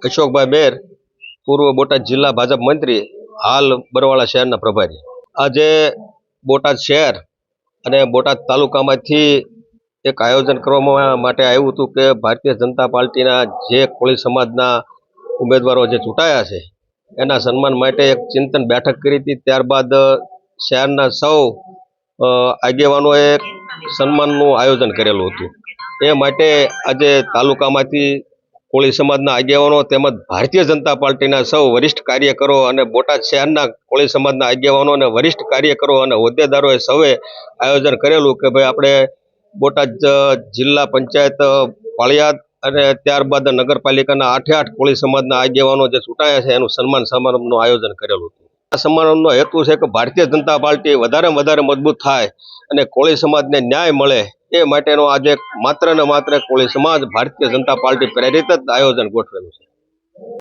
અશોકભાઈ મેર, પૂર્વ બોટાદ જિલ્લા ભાજપ મંત્રી, હાલ બરવાળા શહેરના પ્રભારી. આજે બોટાદ શહેર અને બોટાદ તાલુકામાંથી એક આયોજન કરવામાં માટે આવ્યું હતું કે ભારતીય જનતા પાર્ટીના જે કોળી સમાજના ઉમેદવારો જે ચૂંટાયા છે એના સન્માન માટે એક ચિંતન બેઠક કરી હતી. ત્યારબાદ શહેરના સૌ આગેવાનોએ સન્માનનું આયોજન કરેલું હતું. એ માટે આજે તાલુકામાંથી કોળી સમાજના આગેવાનો તેમજ ભારતીય જનતા પાર્ટીના સૌ વરિષ્ઠ કાર્યકરો અને બોટાદ શહેરના કોળી સમાજના આગેવાનો અને વરિષ્ઠ કાર્યકરો અને હોદ્દેદારોએ સૌએ આયોજન કરેલું કે ભાઈ આપણે બોટાદ જિલ્લા પંચાયત પાળિયાદ અને ત્યારબાદ નગરપાલિકાના 8 કોળી સમાજના આગેવાનો જે ચૂંટાયા છે એનું સન્માન સમારંભનું આયોજન કરેલું હતું. આ સમારંભનો હેતુ છે કે ભારતીય જનતા પાર્ટી વધારેમાં વધારે મજબૂત થાય અને કોળી સમાજને ન્યાય મળે એ માટેનો આજે માત્ર ને માત્ર કોળી સમાજ ભારતીય જનતા પાર્ટી પ્રેરિત જ આયોજન ગોઠવેલું છે.